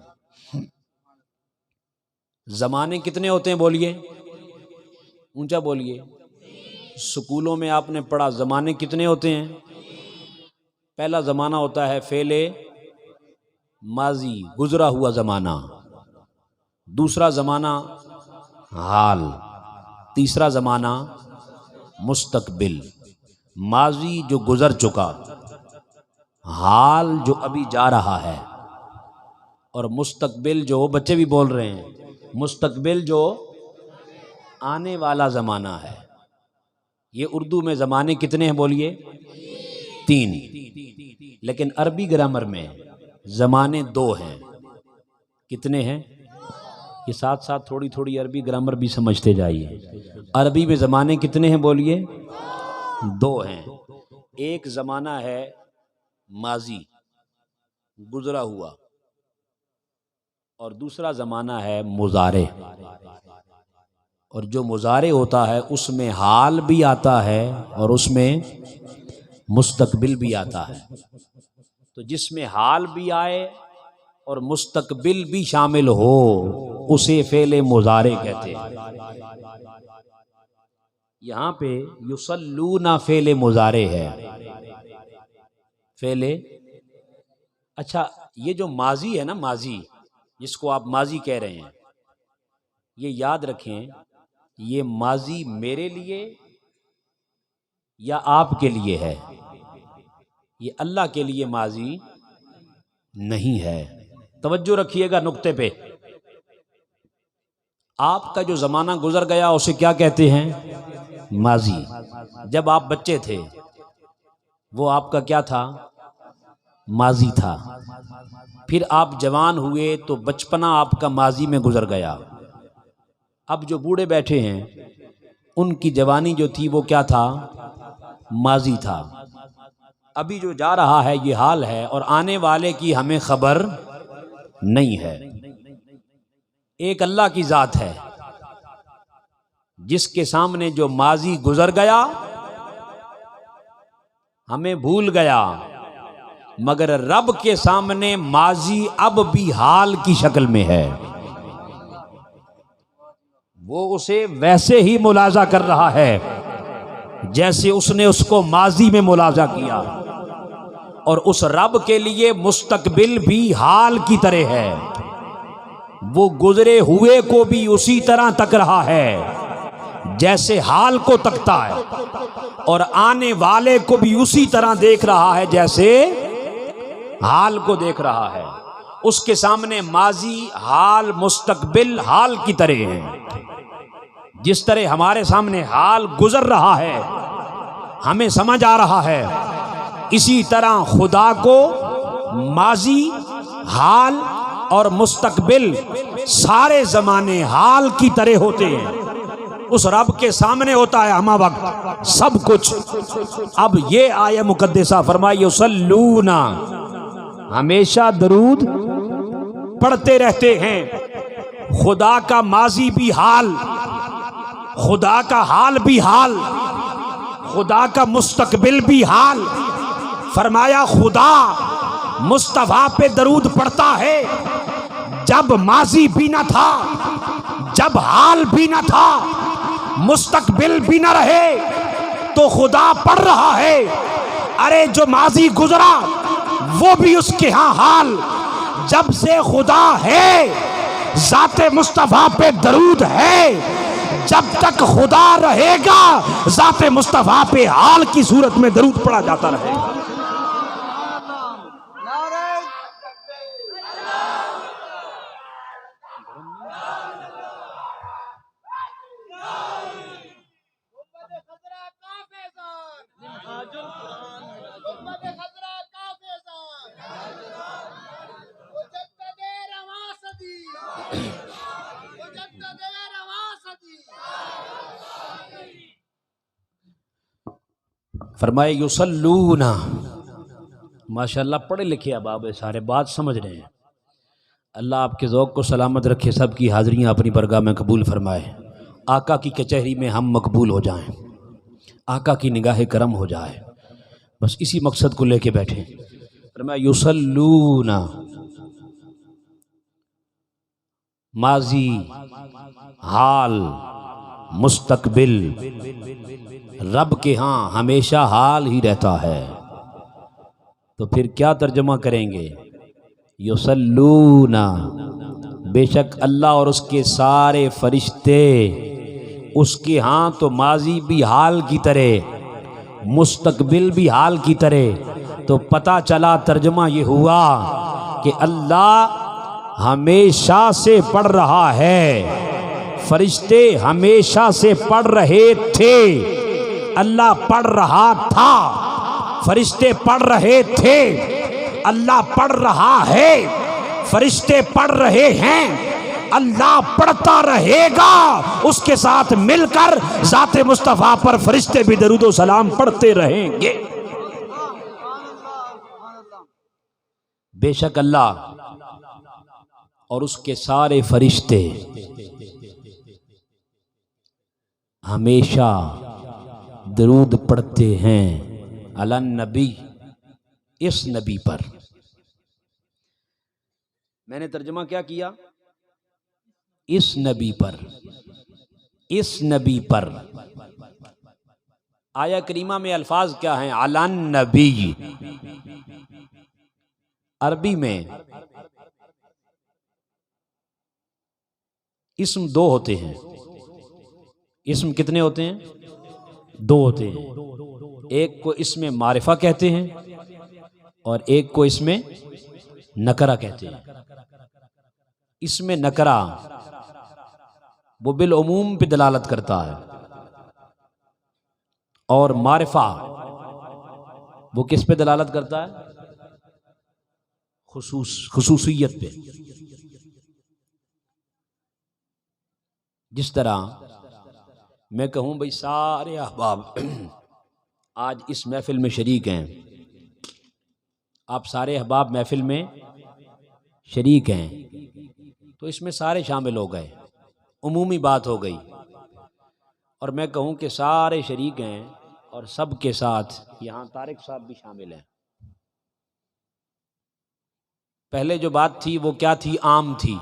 زمانے کتنے ہوتے ہیں بولیے، اونچا بولیے، سکولوں میں آپ نے پڑھا زمانے کتنے ہوتے ہیں؟ پہلا زمانہ ہوتا ہے فعل ماضی، گزرا ہوا زمانہ، دوسرا زمانہ حال، تیسرا زمانہ مستقبل۔ ماضی جو گزر چکا، حال جو ابھی جا رہا ہے، اور مستقبل جو بچے بھی بول رہے ہیں، مستقبل جو آنے والا زمانہ ہے۔ یہ اردو میں زمانے کتنے ہیں بولیے؟ 3، لیکن عربی گرامر میں زمانے 2 ہیں۔ کتنے ہیں؟ یہ ساتھ ساتھ تھوڑی تھوڑی عربی گرامر بھی سمجھتے جائیے۔ عربی میں زمانے کتنے ہیں بولیے؟ 2 ہیں۔ ایک زمانہ ہے ماضی، گزرا ہوا، اور دوسرا زمانہ ہے مضارع۔ اور جو مضارع ہوتا ہے اس میں حال بھی آتا ہے اور اس میں مستقبل بھی آتا ہے۔ تو جس میں حال بھی آئے اور مستقبل بھی شامل ہو اسے فعل مضارع کہتے ہیں۔ یہاں پہ یصلون فعل مضارع ہے، فعل، اچھا یہ جو ماضی ہے نا، ماضی جس کو آپ ماضی کہہ رہے ہیں، یہ یاد رکھیں، یہ ماضی میرے لیے یا آپ کے لیے ہے؟ یہ اللہ کے لیے ماضی نہیں ہے۔ توجہ رکھیے گا نقطے پہ۔ آپ کا جو زمانہ گزر گیا اسے کیا کہتے ہیں؟ ماضی۔ جب آپ بچے تھے وہ آپ کا کیا تھا؟ ماضی تھا۔ پھر آپ جوان ہوئے تو بچپنا آپ کا ماضی میں گزر گیا۔ اب جو بوڑھے بیٹھے ہیں ان کی جوانی جو تھی وہ کیا تھا؟ ماضی تھا۔ ابھی جو جا رہا ہے یہ حال ہے، اور آنے والے کی ہمیں خبر نہیں ہے۔ ایک اللہ کی ذات ہے جس کے سامنے جو ماضی گزر گیا ہمیں بھول گیا، مگر رب کے سامنے ماضی اب بھی حال کی شکل میں ہے۔ وہ اسے ویسے ہی ملاحظہ کر رہا ہے جیسے اس نے اس کو ماضی میں ملاحظہ کیا، اور اس رب کے لیے مستقبل بھی حال کی طرح ہے۔ وہ گزرے ہوئے کو بھی اسی طرح تک رہا ہے جیسے حال کو تکتا ہے، اور آنے والے کو بھی اسی طرح دیکھ رہا ہے جیسے حال کو دیکھ رہا ہے۔ اس کے سامنے ماضی، حال، مستقبل حال کی طرح ہیں۔ جس طرح ہمارے سامنے حال گزر رہا ہے ہمیں سمجھ آ رہا ہے، اسی طرح خدا کو ماضی، حال اور مستقبل سارے زمانے حال کی طرح ہوتے ہیں۔ اس رب کے سامنے ہوتا ہے ہما وقت سب کچھ۔ اب یہ آیہ مقدسہ فرمائی یصلون، ہمیشہ درود پڑھتے رہتے ہیں۔ خدا کا ماضی بھی حال، خدا کا حال بھی حال، خدا کا مستقبل بھی حال۔ فرمایا خدا مصطفیٰ پہ درود پڑھتا ہے جب ماضی بھی نہ تھا، جب حال بھی نہ تھا، مستقبل بھی نہ رہے تو خدا پڑھ رہا ہے، ارے جو ماضی گزرا وہ بھی اس کے ہاں حال، جب سے خدا ہے ذات مصطفیٰ پہ درود ہے، جب تک خدا رہے گا ذات مصطفیٰ پہ حال کی صورت میں درود پڑھا جاتا رہے گا۔ فرمائے یصلون، ماشاءاللہ پڑھے لکھے احباب سارے بات سمجھ رہے ہیں، اللہ آپ کے ذوق کو سلامت رکھے، سب کی حاضریاں اپنی برگاہ میں قبول فرمائے، آقا کی کچہری میں ہم مقبول ہو جائیں، آقا کی نگاہ کرم ہو جائے، بس اسی مقصد کو لے کے بیٹھے۔ فرمایا یصلون، ماضی، حال، مستقبل، رب کے ہاں ہمیشہ حال ہی رہتا ہے، تو پھر کیا ترجمہ کریں گے؟ یصلون، بے شک اللہ اور اس کے سارے فرشتے اس کے ہاں تو ماضی بھی حال کی طرح، مستقبل بھی حال کی طرح، تو پتہ چلا ترجمہ یہ ہوا کہ اللہ ہمیشہ سے پڑھ رہا ہے، فرشتے ہمیشہ سے پڑھ رہے تھے، اللہ پڑھ رہا تھا، فرشتے پڑھ رہے تھے، اللہ پڑھ رہا ہے، فرشتے پڑھ رہے ہیں، اللہ پڑھتا رہے گا، اس کے ساتھ مل کر ذات مصطفیٰ پر فرشتے بھی درود و سلام پڑھتے رہیں گے۔ بے شک اللہ اور اس کے سارے فرشتے ہمیشہ درود پڑھتے ہیں علی النبی، اس نبی پر۔ میں نے ترجمہ کیا کیا؟ اس نبی پر، اس نبی پر۔ آیہ کریمہ میں الفاظ کیا ہیں؟ علی النبی۔ عربی میں اسم دو ہوتے ہیں، اسم کتنے ہوتے ہیں؟ دو ہوتے ہیں، ایک کو اسم معرفہ کہتے ہیں اور ایک کو اسم نکرہ کہتے ہیں۔ اسم نکرہ وہ بالعموم پہ دلالت کرتا ہے، اور معرفہ وہ کس پہ دلالت کرتا ہے؟ خصوصیت پہ۔ جس طرح میں کہوں بھئی سارے احباب آج اس محفل میں شریک ہیں، آپ سارے احباب محفل میں شریک ہیں، تو اس میں سارے شامل ہو گئے، عمومی بات ہو گئی۔ اور میں کہوں کہ سارے شریک ہیں اور سب کے ساتھ یہاں طارق صاحب بھی شامل ہیں، پہلے جو بات تھی وہ کیا تھی؟ عام تھی،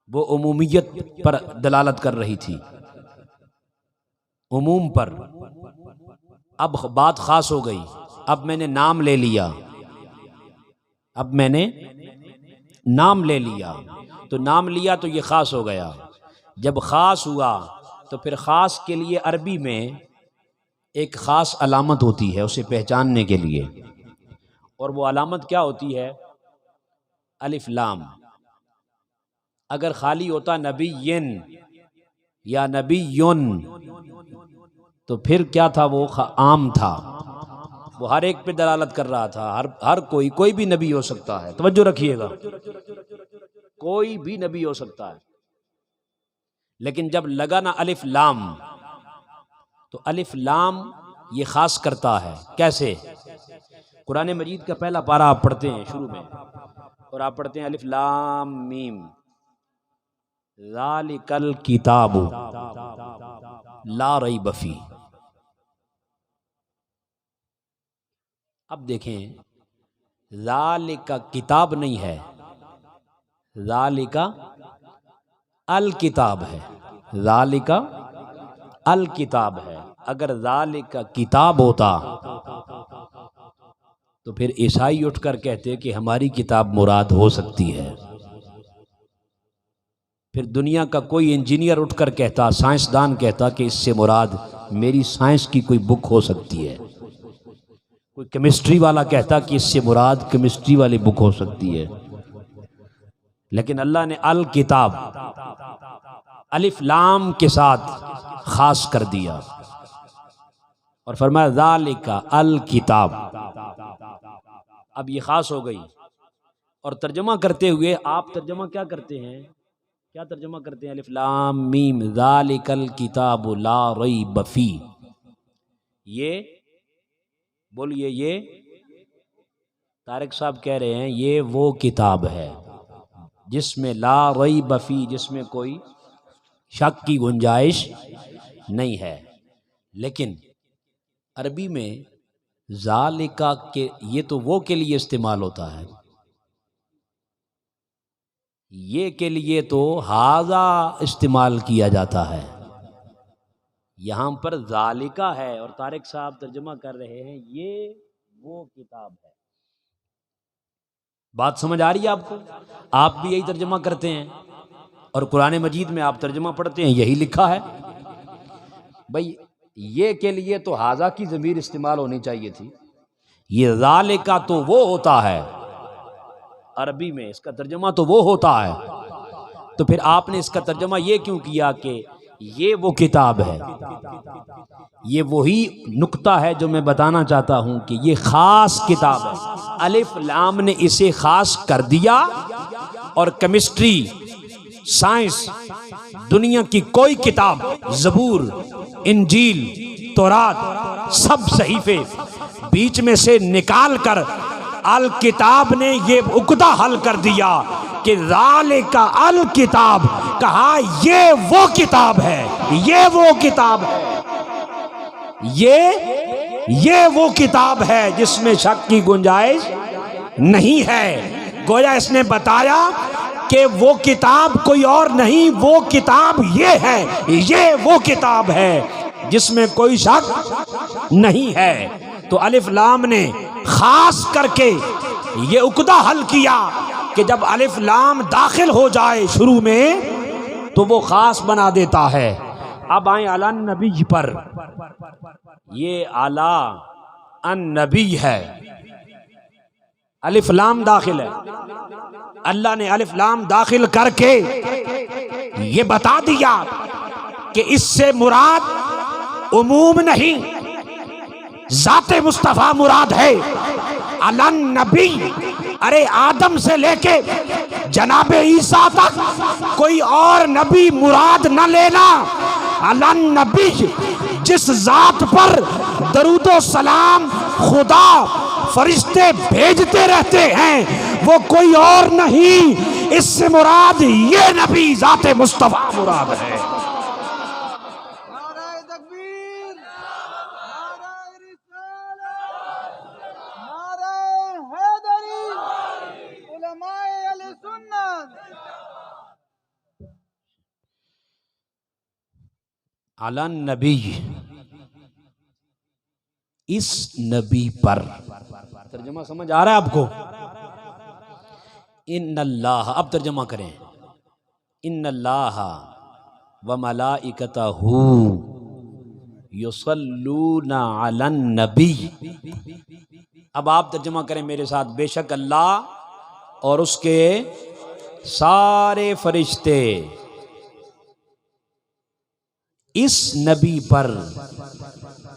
وہ عمومیت پر دلالت کر رہی تھی، عموم پر۔ اب بات خاص ہو گئی، اب میں نے نام لے لیا، اب میں نے نام لے لیا، تو نام لیا تو یہ خاص ہو گیا۔ جب خاص ہوا تو پھر خاص کے لیے عربی میں ایک خاص علامت ہوتی ہے اسے پہچاننے کے لیے، اور وہ علامت کیا ہوتی ہے؟ الف لام۔ اگر خالی ہوتا نبیین یا نبیون تو پھر کیا تھا؟ وہ عام تھا، وہ ہر ایک پہ دلالت کر رہا تھا، ہر کوئی بھی نبی ہو سکتا ہے، توجہ رکھیے گا، کوئی بھی نبی ہو سکتا ہے۔ لیکن جب لگا نا الف لام، تو الف لام یہ خاص کرتا ہے۔ کیسے؟ قرآن مجید کا پہلا پارہ آپ پڑھتے ہیں شروع میں، اور آپ پڑھتے ہیں الف لام میم، ذالک الکتاب لا ریب فیہ۔ اب دیکھیں، ذالک کتاب نہیں ہے، ذالک الکتاب ہے، ذالک الکتاب ہے. اگر ذالک کتاب ہوتا تو پھر عیسائی اٹھ کر کہتے کہ ہماری کتاب مراد ہو سکتی ہے. پھر دنیا کا کوئی انجینئر اٹھ کر کہتا، سائنسدان کہتا کہ اس سے مراد میری سائنس کی کوئی بک ہو سکتی ہے. کوئی کیمسٹری والا کہتا کہ اس سے مراد کیمسٹری والی بک ہو سکتی ہے. لیکن اللہ نے الکتاب الف لام کے ساتھ خاص کر دیا اور فرمایا ذالک الکتاب. اب یہ خاص ہو گئی. اور ترجمہ کرتے ہوئے آپ ترجمہ کیا کرتے ہیں؟ کیا ترجمہ کرتے ہیں؟ الف لام میم ذالک الکتاب لا ریب فیہ. یہ بولیے، یہ طارق صاحب کہہ رہے ہیں یہ وہ کتاب ہے جس میں لا ریب فیہ، جس میں کوئی شک کی گنجائش نہیں ہے. لیکن عربی میں ذالکا کے یہ تو وہ کے لیے استعمال ہوتا ہے، یہ کے لیے تو ھذا استعمال کیا جاتا ہے. یہاں پر ذالکا ہے اور طارق صاحب ترجمہ کر رہے ہیں یہ وہ کتاب ہے. بات سمجھ آ رہی ہے آپ کو؟ آپ بھی یہی ترجمہ کرتے ہیں اور قرآن مجید میں آپ ترجمہ پڑھتے ہیں یہی لکھا ہے. بھائی یہ کے لیے تو ھذا کی ضمیر استعمال ہونی چاہیے تھی. یہ ذالکا تو وہ ہوتا ہے عربی میں، اس کا ترجمہ تو وہ ہوتا ہے. تو پھر آپ نے اس کا ترجمہ یہ کیوں کیا کہ یہ وہ کتاب ہے؟ یہ وہی نقطہ ہے جو میں بتانا چاہتا ہوں کہ یہ خاص کتاب ہے. الف لام نے اسے خاص کر دیا اور کیمسٹری، سائنس، دنیا کی کوئی کتاب، زبور، انجیل، تورات، سب صحیفے بیچ میں سے نکال کر الکتاب نے یہ عقدہ حل کر دیا کہ ذالک الکتاب، کہا یہ وہ کتاب ہے، یہ وہ کتاب ہے، یہ وہ کتاب ہے جس میں شک کی گنجائش نہیں ہے. گویا اس نے بتایا کہ وہ کتاب کوئی اور نہیں، وہ کتاب یہ ہے، یہ وہ کتاب ہے جس میں کوئی شک نہیں ہے. تو الف لام نے خاص کر کے یہ عقدہ حل کیا کہ جب الف لام داخل ہو جائے شروع میں تو وہ خاص بنا دیتا ہے. اب آئیں علی النبی پر. یہ علی النبی ہے، الف لام داخل ہے. اللہ نے الف لام داخل کر کے یہ بتا دیا کہ اس سے مراد عموم نہیں، ذات مصطفیٰ مراد ہے. علی النبی، ارے آدم سے لے کے جناب عیسیٰ تک کوئی اور نبی مراد نہ لینا. علی النبی، جس ذات پر درود و سلام خدا فرشتے بھیجتے رہتے ہیں وہ کوئی اور نہیں، اس سے مراد یہ نبی ذات مصطفیٰ مراد ہے. نعرہ تکبیر، نعرہ رسالت، نعرہ حیدری، علماء اہل سنت. علی النبی، اس نبی پر. ترجمہ سمجھ آ رہا ہے آپ کو؟ ان اللہ، اب ترجمہ کریں. ان اللہ و ملائکتہ یصلون علی النبی. اب آپ ترجمہ کریں میرے ساتھ. بے شک اللہ اور اس کے سارے فرشتے اس نبی پر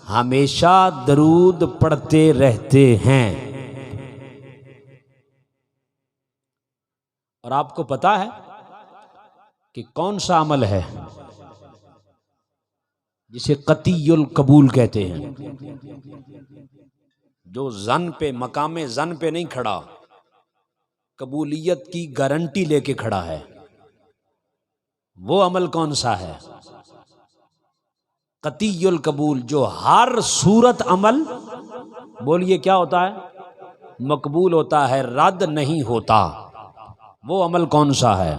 ہمیشہ درود پڑھتے رہتے ہیں. اور آپ کو پتا ہے کہ کون سا عمل ہے جسے قطعی القبول کہتے ہیں، جو زن پہ، مقام زن پہ نہیں کھڑا، قبولیت کی گارنٹی لے کے کھڑا ہے؟ وہ عمل کون سا ہے؟ قطعی القبول، جو ہر صورت عمل، بولیے کیا ہوتا ہے؟ مقبول ہوتا ہے، رد نہیں ہوتا. وہ عمل کون سا ہے؟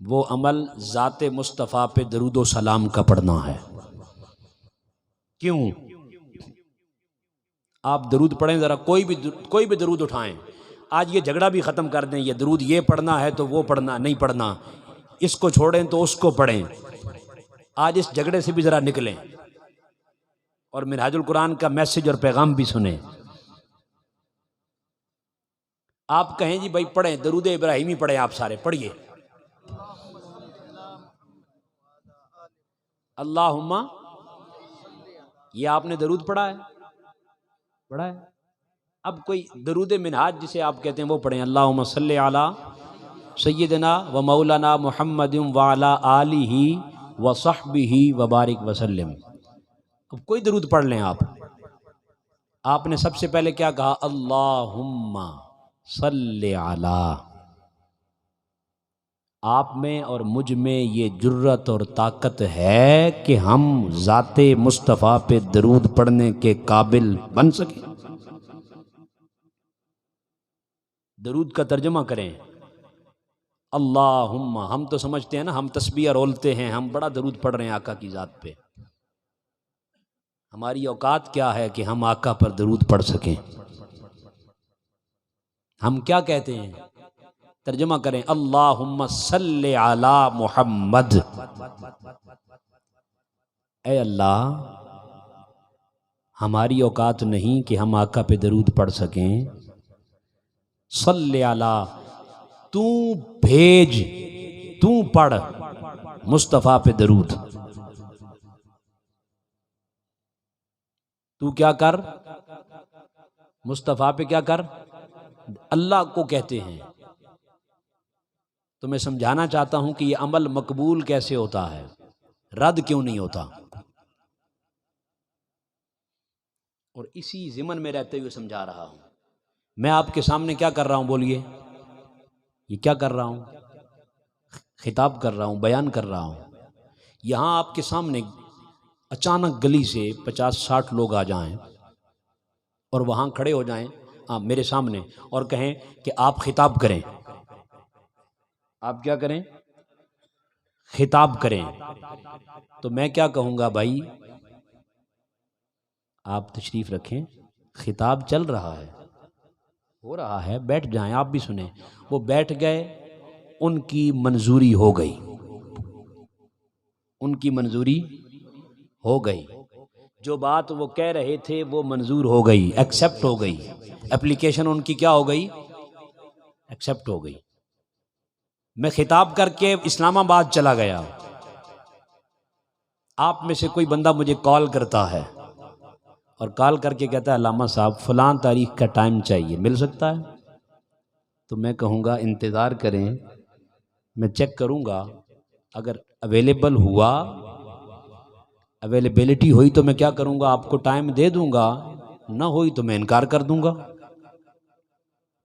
وہ عمل ذات مصطفیٰ پہ درود و سلام کا پڑھنا ہے۔ کیوں؟ آپ درود پڑھیں ذرا، کوئی بھی درود اٹھائیں، آج یہ جھگڑا بھی ختم کر دیں، یہ درود یہ پڑھنا ہے تو وہ پڑھنا نہیں پڑھنا، اس کو چھوڑیں تو اس کو پڑھیں، آج اس جھگڑے سے بھی ذرا نکلیں اور منہاج القرآن کا میسج اور پیغام بھی سنیں۔ آپ کہیں جی بھائی پڑھیں، درود ابراہیمی پڑھیں، آپ سارے پڑھیے، اللہم، یہ آپ نے درود پڑھا ہے؟ اب کوئی درود منہاج جسے آپ کہتے ہیں وہ پڑھیں، اللہم صلی علی سیدنا و مولانا محمد وعلی آلہ و صحبہ وبارک وسلم۔ اب کوئی درود پڑھ لیں آپ نے سب سے پہلے کیا کہا؟ اللہم صلی علی۔ آپ میں اور مجھ میں یہ جرت اور طاقت ہے کہ ہم ذات مصطفیٰ پہ درود پڑھنے کے قابل بن سکیں۔ درود کا ترجمہ کریں، اللہم، ہم تو سمجھتے ہیں نا، ہم تسبیح رولتے ہیں، ہم بڑا درود پڑھ رہے ہیں آقا کی ذات پہ، ہماری اوقات کیا ہے کہ ہم آقا پر درود پڑھ سکیں؟ ہم کیا کہتے ہیں؟ ترجمہ کریں، اللہم صلی علی محمد۔ اے اللہ، ہماری اوقات نہیں کہ ہم آقا پہ درود پڑھ سکیں، صلی علی، تو بھیج، تو پڑھ مصطفیٰ پہ درود، تو کیا کر، مصطفیٰ پہ کیا کر، اللہ کو کہتے ہیں۔ تو میں سمجھانا چاہتا ہوں کہ یہ عمل مقبول کیسے ہوتا ہے، رد کیوں نہیں ہوتا؟ اور اسی ضمن میں رہتے ہوئے سمجھا رہا ہوں۔ میں آپ کے سامنے کیا کر رہا ہوں؟ بولیے، یہ کیا کر رہا ہوں؟ خطاب کر رہا ہوں، بیان کر رہا ہوں۔ یہاں آپ کے سامنے اچانک گلی سے 50-60 لوگ آ جائیں اور وہاں کھڑے ہو جائیں میرے سامنے اور کہیں کہ آپ خطاب کریں، آپ کیا کریں؟ خطاب کریں، تو میں کیا کہوں گا؟ بھائی آپ تشریف رکھیں، خطاب چل رہا ہے، ہو رہا ہے، بیٹھ جائیں، آپ بھی سنیں۔ وہ بیٹھ گئے، ان کی منظوری ہو گئی، ان کی منظوری ہو گئی، جو بات وہ کہہ رہے تھے وہ منظور ہو گئی، ایکسیپٹ ہو گئی، اپلیکیشن ان کی کیا ہو گئی؟ ایکسیپٹ ہو گئی۔ میں خطاب کر کے اسلام آباد چلا گیا، آپ میں سے کوئی بندہ مجھے کال کرتا ہے اور کال کر کے کہتا ہے علامہ صاحب فلاں تاریخ کا ٹائم چاہیے، مل سکتا ہے؟ تو میں کہوں گا انتظار کریں، میں چیک کروں گا، اگر اویلیبل ہوا، اویلیبلٹی ہوئی تو میں کیا کروں گا؟ آپ کو ٹائم دے دوں گا، نہ ہوئی تو میں انکار کر دوں گا۔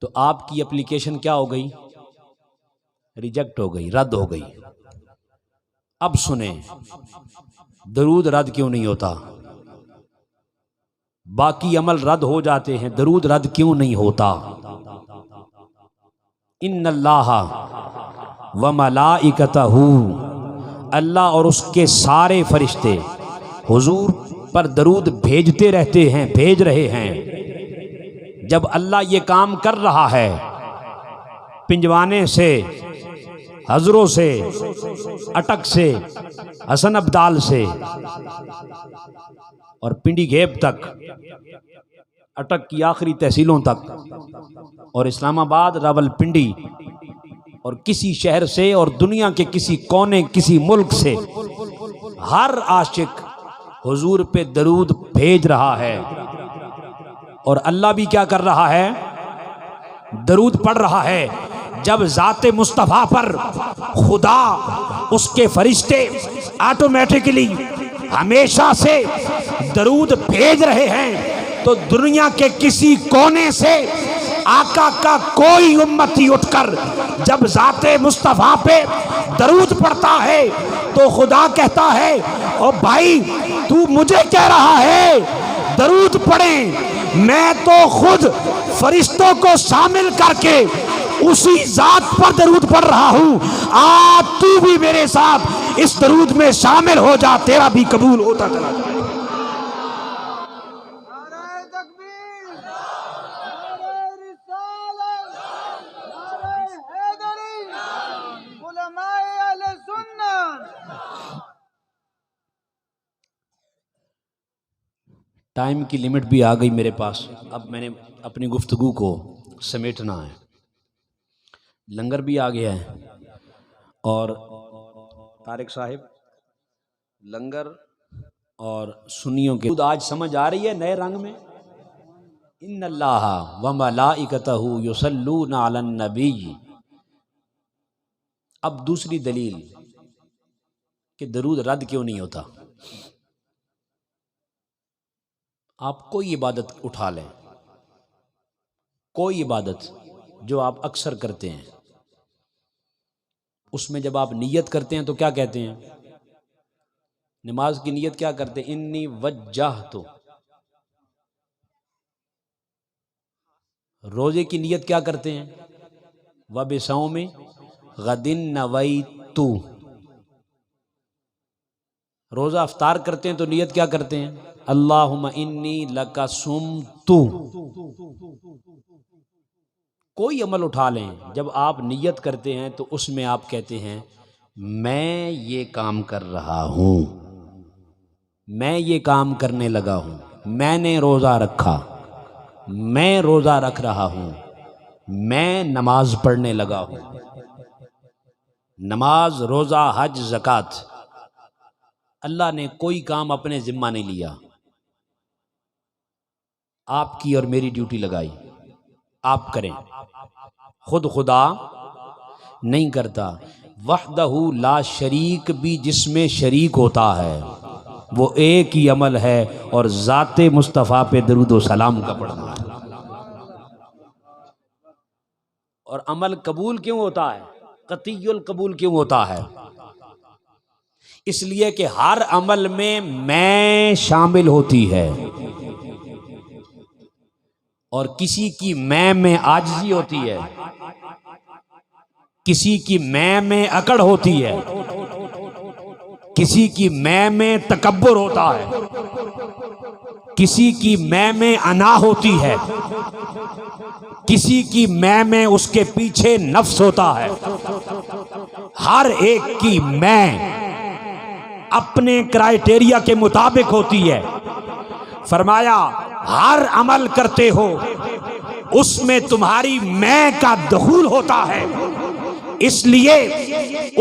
تو آپ کی اپلیکیشن کیا ہو گئی؟ ریجیکٹ ہو گئی، رد ہو گئی۔ اب سنیں، درود رد کیوں نہیں ہوتا؟ باقی عمل رد ہو جاتے ہیں، درود رد کیوں نہیں ہوتا؟ ان اللہ و ملائکتہ، اللہ اور اس کے سارے فرشتے حضور پر درود بھیجتے رہتے ہیں، بھیج رہے ہیں۔ جب اللہ یہ کام کر رہا ہے، پنجوانے سے، حضروں سے، اٹک سے، حسن ابدال سے اور پنڈی گھیب تک، اٹک کی آخری تحصیلوں تک، اور اسلام آباد، راول پنڈی اور کسی شہر سے اور دنیا کے کسی کونے، کسی ملک سے، ہر عاشق حضور پہ درود بھیج رہا ہے، اور اللہ بھی کیا کر رہا ہے؟ درود پڑھ رہا ہے۔ جب ذات مصطفیٰ پر خدا، اس کے فرشتے آٹومیٹکلی ہمیشہ سے درود بھیج رہے ہیں، تو دنیا کے کسی کونے سے آقا کا کوئی امتی اٹھ کر جب ذات مصطفیٰ پہ درود پڑھتا ہے تو خدا کہتا ہے او بھائی تو مجھے کہہ رہا ہے درود پڑھیں، میں تو خود فرشتوں کو شامل کر کے اسی ذات پر درود پڑھ رہا ہوں، آ تو بھی میرے ساتھ اس درود میں شامل ہو جا، تیرا بھی قبول ہوتا چلا جائے۔ نعرہ تکبیر، نعرہ رسالت، نعرہ حیدری، علماء اہل سنت۔ ٹائم کی لمٹ بھی آ گئی میرے پاس، اب میں نے اپنی گفتگو کو سمیٹنا ہے۔ لنگر بھی آ گیا ہے، اور طارق صاحب لنگر اور سنیوں کے آج سمجھ آ رہی ہے نئے رنگ میں۔ ان اللہ و ملائکتہ یصلون علی النبی۔ اب دوسری دلیل کہ درود رد کیوں نہیں ہوتا۔ آپ کوئی عبادت اٹھا لیں، کوئی عبادت جو آپ اکثر کرتے ہیں، اس میں جب آپ نیت کرتے ہیں تو کیا کہتے ہیں؟ نماز کی نیت کیا کرتے ہیں؟ انی وجہت۔ روزے کی نیت کیا کرتے ہیں؟ وبصوم غد نویت۔ روزہ افطار کرتے ہیں تو نیت کیا کرتے ہیں؟ اللہم انی لک صمت۔ کوئی عمل اٹھا لیں، جب آپ نیت کرتے ہیں تو اس میں آپ کہتے ہیں میں یہ کام کر رہا ہوں، میں یہ کام کرنے لگا ہوں، میں نے روزہ رکھا، میں روزہ رکھ رہا ہوں، میں نماز پڑھنے لگا ہوں۔ نماز، روزہ، حج، زکوٰۃ، اللہ نے کوئی کام اپنے ذمہ نہیں لیا، آپ کی اور میری ڈیوٹی لگائی، آپ کریں۔ خود خدا نہیں کرتا۔ وحدہ لا شریک بھی جس میں شریک ہوتا ہے وہ ایک ہی عمل ہے، اور ذات مصطفیٰ پہ درود و سلام کا پڑھنا ہے۔ اور عمل قبول کیوں ہوتا ہے؟ قطعی القبول کیوں ہوتا ہے؟ اس لیے کہ ہر عمل میں شامل ہوتی ہے، اور کسی کی میں عاجزی ہوتی ہے، کسی کی میں اکڑ ہوتی ہے، کسی کی میں تکبر ہوتا ہے، کسی کی میں انا ہوتی ہے، کسی کی میں اس کے پیچھے نفس ہوتا ہے۔ ہر ایک کی میں اپنے کرائیٹیریا کے مطابق ہوتی ہے۔ فرمایا ہر عمل کرتے ہو اس میں تمہاری میں کا دخول ہوتا ہے، اس لیے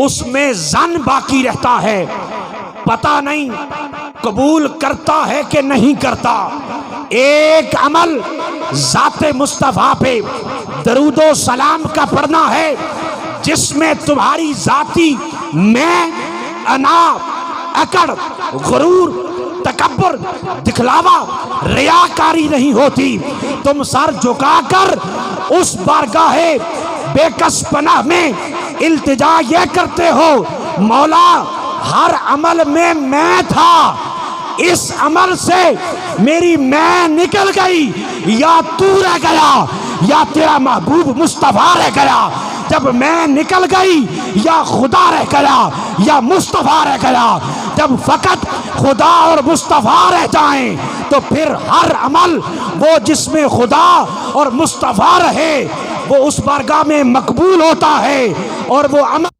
اس میں ظن باقی رہتا ہے، پتہ نہیں قبول کرتا ہے کہ نہیں کرتا۔ ایک عمل ذات مصطفیٰ پہ درود و سلام کا پڑھنا ہے جس میں تمہاری ذاتی میں، انا، اکڑ، غرور، تکبر، دکھلاوا، ریاکاری نہیں ہوتی۔ تم سر جھکا کر اس بارگاہ بے کس پناہ میں التجا یہ کرتے ہو مولا ہر عمل میں تھا، اس عمل سے میری میں نکل گئی، یا تو رہ گیا یا تیرا محبوب مصطفیٰ رہ گیا۔ جب میں نکل گئی یا خدا رہ گیا یا مصطفیٰ رہ گیا۔ جب فقط خدا اور مصطفیٰ رہ جائیں تو پھر ہر عمل وہ جس میں خدا اور مصطفیٰ رہے وہ اس بارگاہ میں مقبول ہوتا ہے، اور وہ عمل